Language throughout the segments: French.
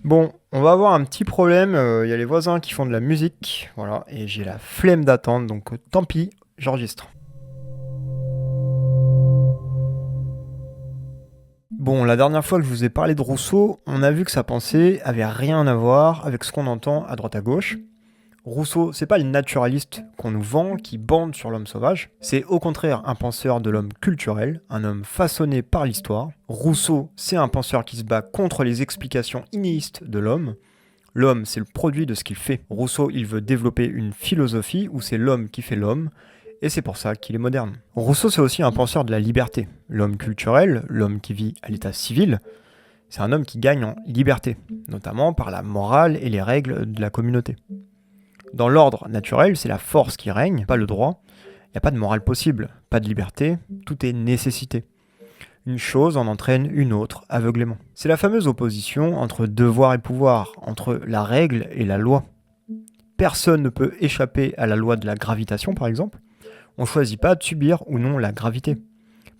Bon, on va avoir un petit problème, il y a les voisins qui font de la musique, voilà, et j'ai la flemme d'attendre, donc tant pis, j'enregistre. Bon, la dernière fois que je vous ai parlé de Rousseau, on a vu que sa pensée avait rien à voir avec ce qu'on entend à droite à gauche. Rousseau, c'est pas le naturaliste qu'on nous vend, qui bande sur l'homme sauvage, c'est au contraire un penseur de l'homme culturel, un homme façonné par l'histoire. Rousseau, c'est un penseur qui se bat contre les explications innéistes de l'homme. L'homme, c'est le produit de ce qu'il fait. Rousseau, il veut développer une philosophie où c'est l'homme qui fait l'homme, et c'est pour ça qu'il est moderne. Rousseau, c'est aussi un penseur de la liberté. L'homme culturel, l'homme qui vit à l'état civil, c'est un homme qui gagne en liberté, notamment par la morale et les règles de la communauté. Dans l'ordre naturel, c'est la force qui règne, pas le droit. Il n'y a pas de morale possible, pas de liberté, tout est nécessité. Une chose en entraîne une autre, aveuglément. C'est la fameuse opposition entre devoir et pouvoir, entre la règle et la loi. Personne ne peut échapper à la loi de la gravitation, par exemple. On ne choisit pas de subir ou non la gravité.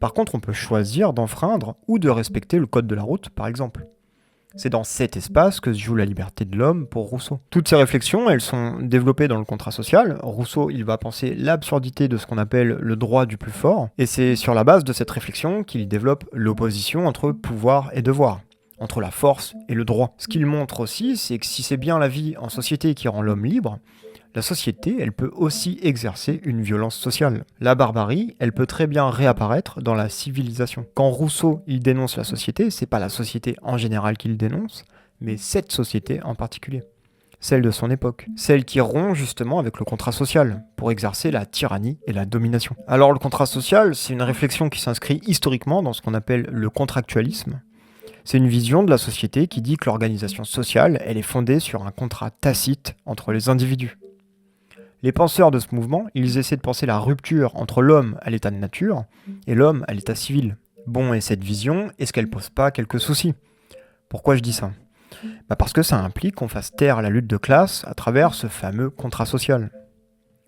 Par contre, on peut choisir d'enfreindre ou de respecter le code de la route, par exemple. C'est dans cet espace que se joue la liberté de l'homme pour Rousseau. Toutes ces réflexions, elles sont développées dans le contrat social. Rousseau, il va penser l'absurdité de ce qu'on appelle le droit du plus fort, et c'est sur la base de cette réflexion qu'il développe l'opposition entre pouvoir et devoir, entre la force et le droit. Ce qu'il montre aussi, c'est que si c'est bien la vie en société qui rend l'homme libre, la société, elle peut aussi exercer une violence sociale. La barbarie, elle peut très bien réapparaître dans la civilisation. Quand Rousseau, il dénonce la société, c'est pas la société en général qu'il dénonce, mais cette société en particulier. Celle de son époque. Celle qui rompt justement avec le contrat social, pour exercer la tyrannie et la domination. Alors le contrat social, c'est une réflexion qui s'inscrit historiquement dans ce qu'on appelle le contractualisme. C'est une vision de la société qui dit que l'organisation sociale, elle est fondée sur un contrat tacite entre les individus. Les penseurs de ce mouvement, ils essaient de penser la rupture entre l'homme à l'état de nature et l'homme à l'état civil. Bon, et cette vision, est-ce qu'elle pose pas quelques soucis? Pourquoi je dis ça? Parce que ça implique qu'on fasse taire la lutte de classe à travers ce fameux contrat social.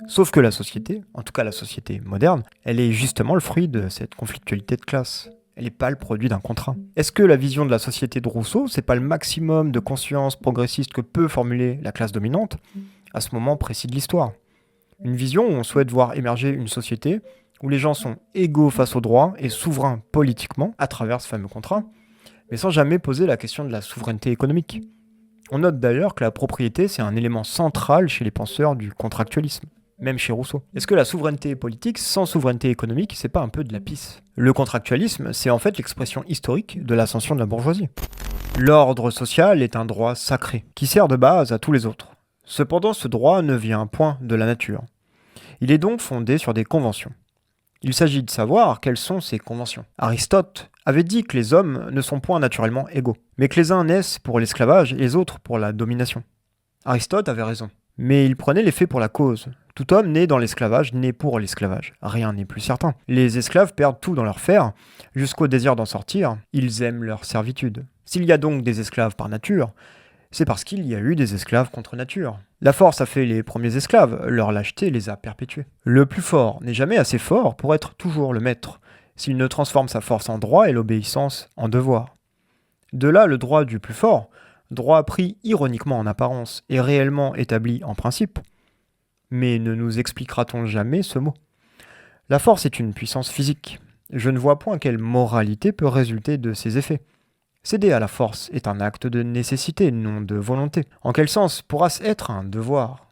Sauf que la société, en tout cas la société moderne, elle est justement le fruit de cette conflictualité de classe. Elle n'est pas le produit d'un contrat. Est-ce que la vision de la société de Rousseau, c'est pas le maximum de conscience progressiste que peut formuler la classe dominante à ce moment précis de l'histoire? Une vision où on souhaite voir émerger une société où les gens sont égaux face au droit et souverains politiquement à travers ce fameux contrat, mais sans jamais poser la question de la souveraineté économique. On note d'ailleurs que la propriété, c'est un élément central chez les penseurs du contractualisme, même chez Rousseau. Est-ce que la souveraineté politique sans souveraineté économique, c'est pas un peu de la pisse? Le contractualisme, c'est en fait l'expression historique de l'ascension de la bourgeoisie. L'ordre social est un droit sacré, qui sert de base à tous les autres. Cependant, ce droit ne vient point de la nature. Il est donc fondé sur des conventions. Il s'agit de savoir quelles sont ces conventions. Aristote avait dit que les hommes ne sont point naturellement égaux, mais que les uns naissent pour l'esclavage et les autres pour la domination. Aristote avait raison, mais il prenait les faits pour la cause. Tout homme né dans l'esclavage naît pour l'esclavage. Rien n'est plus certain. Les esclaves perdent tout dans leur fer, jusqu'au désir d'en sortir. Ils aiment leur servitude. S'il y a donc des esclaves par nature, c'est parce qu'il y a eu des esclaves contre nature. La force a fait les premiers esclaves, leur lâcheté les a perpétués. Le plus fort n'est jamais assez fort pour être toujours le maître, s'il ne transforme sa force en droit et l'obéissance en devoir. De là le droit du plus fort, droit pris ironiquement en apparence et réellement établi en principe. Mais ne nous expliquera-t-on jamais ce mot? La force est une puissance physique. Je ne vois point quelle moralité peut résulter de ces effets. Céder à la force est un acte de nécessité, non de volonté. En quel sens pourra-ce être un devoir?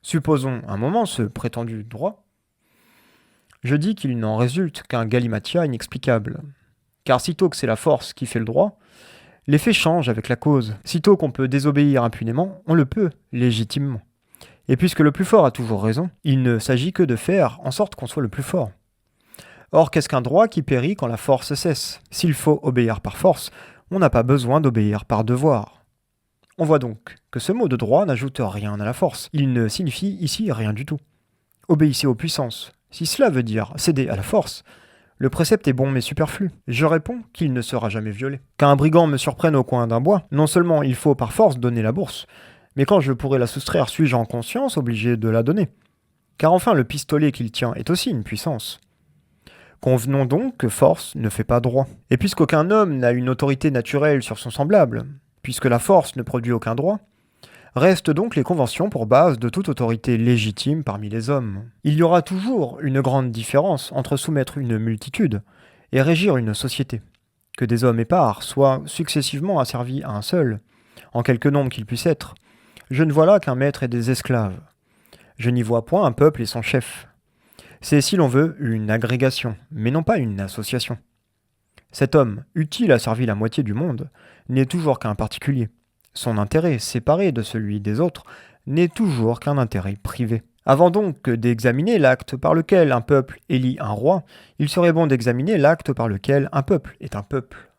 Supposons un moment ce prétendu droit. Je dis qu'il n'en résulte qu'un galimatia inexplicable. Car sitôt que c'est la force qui fait le droit, l'effet change avec la cause. Sitôt qu'on peut désobéir impunément, on le peut, légitimement. Et puisque le plus fort a toujours raison, il ne s'agit que de faire en sorte qu'on soit le plus fort. Or, qu'est-ce qu'un droit qui périt quand la force cesse? S'il faut obéir par force, on n'a pas besoin d'obéir par devoir. On voit donc que ce mot de droit n'ajoute rien à la force. Il ne signifie ici rien du tout. Obéissez aux puissances. Si cela veut dire céder à la force, le précepte est bon mais superflu. Je réponds qu'il ne sera jamais violé. Qu'un brigand me surprenne au coin d'un bois, non seulement il faut par force donner la bourse, mais quand je pourrai la soustraire, suis-je en conscience obligé de la donner? Car enfin, le pistolet qu'il tient est aussi une puissance. Convenons donc que force ne fait pas droit. Et puisqu'aucun homme n'a une autorité naturelle sur son semblable, Puisque la force ne produit aucun droit, restent donc les conventions pour base de toute autorité légitime parmi les hommes. Il y aura toujours une grande différence entre soumettre une multitude et régir une société. Que des hommes épars soient successivement asservis à un seul, en quelque nombre qu'il puisse être, je ne vois là qu'un maître et des esclaves. Je n'y vois point un peuple et son chef. C'est, si l'on veut, une agrégation, mais non pas une association. Cet homme, utile à servir la moitié du monde, n'est toujours qu'un particulier. Son intérêt, séparé de celui des autres, n'est toujours qu'un intérêt privé. Avant donc d'examiner l'acte par lequel un peuple élit un roi, il serait bon d'examiner l'acte par lequel un peuple est un peuple.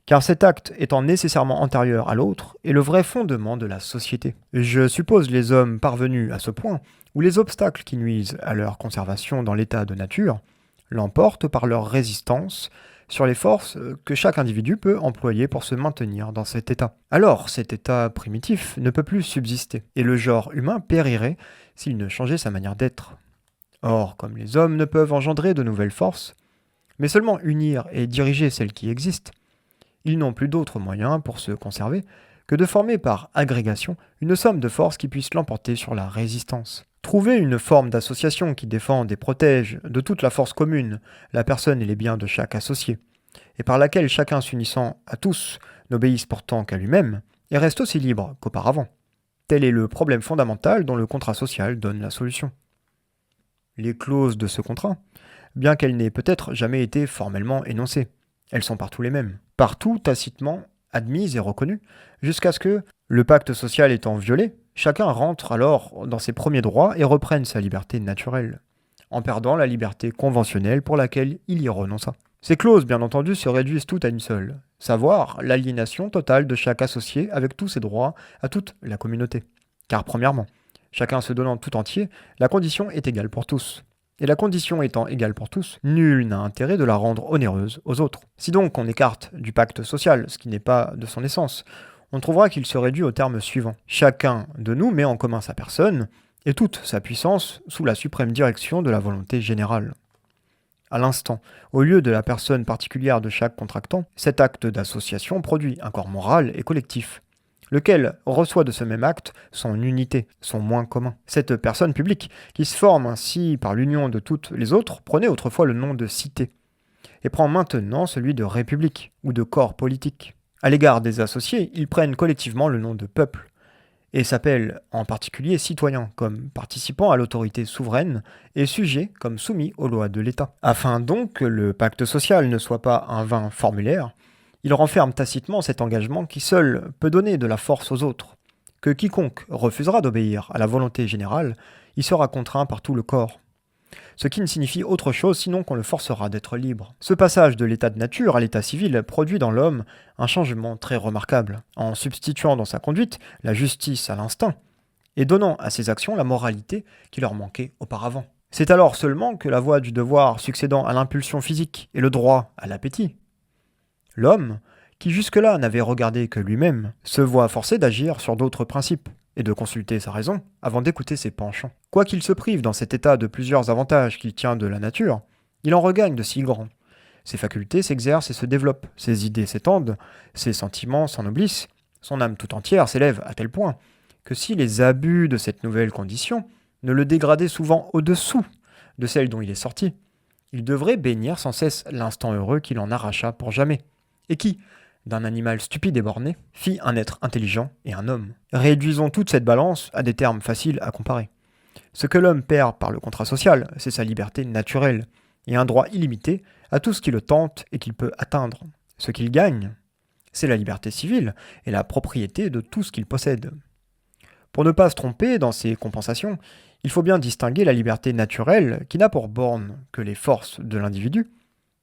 Car cet acte étant nécessairement antérieur à l'autre est le vrai fondement de la société. Je suppose les hommes parvenus à ce point, où les obstacles qui nuisent à leur conservation dans l'état de nature l'emportent par leur résistance sur les forces que chaque individu peut employer pour se maintenir dans cet état. Alors cet état primitif ne peut plus subsister, et le genre humain périrait s'il ne changeait sa manière d'être. Or, comme les hommes ne peuvent engendrer de nouvelles forces, mais seulement unir et diriger celles qui existent, ils n'ont plus d'autre moyen pour se conserver que de former par agrégation une somme de forces qui puisse l'emporter sur la résistance. Trouver une forme d'association qui défende et protège de toute la force commune la personne et les biens de chaque associé, et par laquelle chacun s'unissant à tous n'obéisse pourtant qu'à lui-même, et reste aussi libre qu'auparavant. Tel est le problème fondamental dont le contrat social donne la solution. Les clauses de ce contrat, bien qu'elles n'aient peut-être jamais été formellement énoncées, elles sont partout les mêmes, partout tacitement admises et reconnues, jusqu'à ce que, le pacte social étant violé, chacun rentre alors dans ses premiers droits et reprenne sa liberté naturelle, en perdant la liberté conventionnelle pour laquelle il y renonça. Ces clauses, bien entendu, se réduisent toutes à une seule, savoir l'aliénation totale de chaque associé avec tous ses droits à toute la communauté. Car premièrement, chacun se donnant tout entier, la condition est égale pour tous. Et la condition étant égale pour tous, nul n'a intérêt de la rendre onéreuse aux autres. Si donc on écarte du pacte social, ce qui n'est pas de son essence, on trouvera qu'il se réduit au terme suivant. Chacun de nous met en commun sa personne et toute sa puissance sous la suprême direction de la volonté générale. À l'instant, au lieu de la personne particulière de chaque contractant, cet acte d'association produit un corps moral et collectif, lequel reçoit de ce même acte son unité, son moins commun. Cette personne publique, qui se forme ainsi par l'union de toutes les autres, prenait autrefois le nom de cité, et prend maintenant celui de république ou de corps politique. À l'égard des associés, ils prennent collectivement le nom de peuple, et s'appellent en particulier citoyens, comme participant à l'autorité souveraine, et sujets, comme soumis aux lois de l'État. Afin donc que le pacte social ne soit pas un vain formulaire, il renferme tacitement cet engagement qui seul peut donner de la force aux autres, que quiconque refusera d'obéir à la volonté générale, y sera contraint par tout le corps. Ce qui ne signifie autre chose sinon qu'on le forcera d'être libre. Ce passage de l'état de nature à l'état civil produit dans l'homme un changement très remarquable, en substituant dans sa conduite la justice à l'instinct, et donnant à ses actions la moralité qui leur manquait auparavant. C'est alors seulement que la voie du devoir succédant à l'impulsion physique et le droit à l'appétit, l'homme, qui jusque-là n'avait regardé que lui-même, se voit forcé d'agir sur d'autres principes, et de consulter sa raison avant d'écouter ses penchants. Quoiqu'il se prive dans cet état de plusieurs avantages qu'il tient de la nature, il en regagne de si grands. Ses facultés s'exercent et se développent, ses idées s'étendent, ses sentiments s'ennoblissent, son âme tout entière s'élève à tel point que si les abus de cette nouvelle condition ne le dégradaient souvent au-dessous de celle dont il est sorti, il devrait bénir sans cesse l'instant heureux qu'il en arracha pour jamais, et qui, d'un animal stupide et borné, fit un être intelligent et un homme. Réduisons toute cette balance à des termes faciles à comparer. Ce que l'homme perd par le contrat social, c'est sa liberté naturelle, et un droit illimité à tout ce qui le tente et qu'il peut atteindre. Ce qu'il gagne, c'est la liberté civile et la propriété de tout ce qu'il possède. Pour ne pas se tromper dans ces compensations, il faut bien distinguer la liberté naturelle, qui n'a pour borne que les forces de l'individu,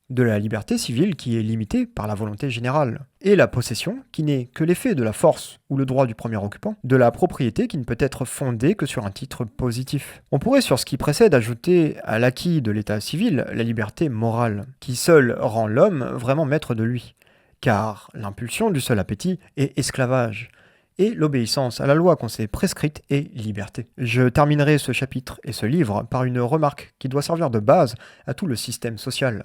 de la liberté civile qui est limitée par la volonté générale, et la possession qui n'est que l'effet de la force ou le droit du premier occupant, de la propriété qui ne peut être fondée que sur un titre positif. On pourrait sur ce qui précède ajouter à l'acquis de l'état civil la liberté morale, qui seule rend l'homme vraiment maître de lui, car l'impulsion du seul appétit est esclavage, et l'obéissance à la loi qu'on s'est prescrite est liberté. Je terminerai ce chapitre et ce livre par une remarque qui doit servir de base à tout le système social.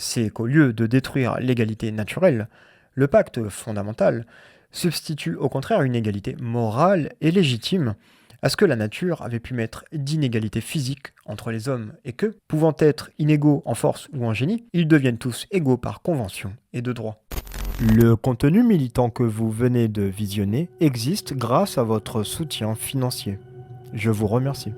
C'est qu'au lieu de détruire l'égalité naturelle, Le pacte fondamental substitue au contraire une égalité morale et légitime à ce que la nature avait pu mettre d'inégalités physiques entre les hommes et que, pouvant être inégaux en force ou en génie, ils deviennent tous égaux par convention et de droit. Le contenu militant que vous venez de visionner existe grâce à votre soutien financier. Je vous remercie.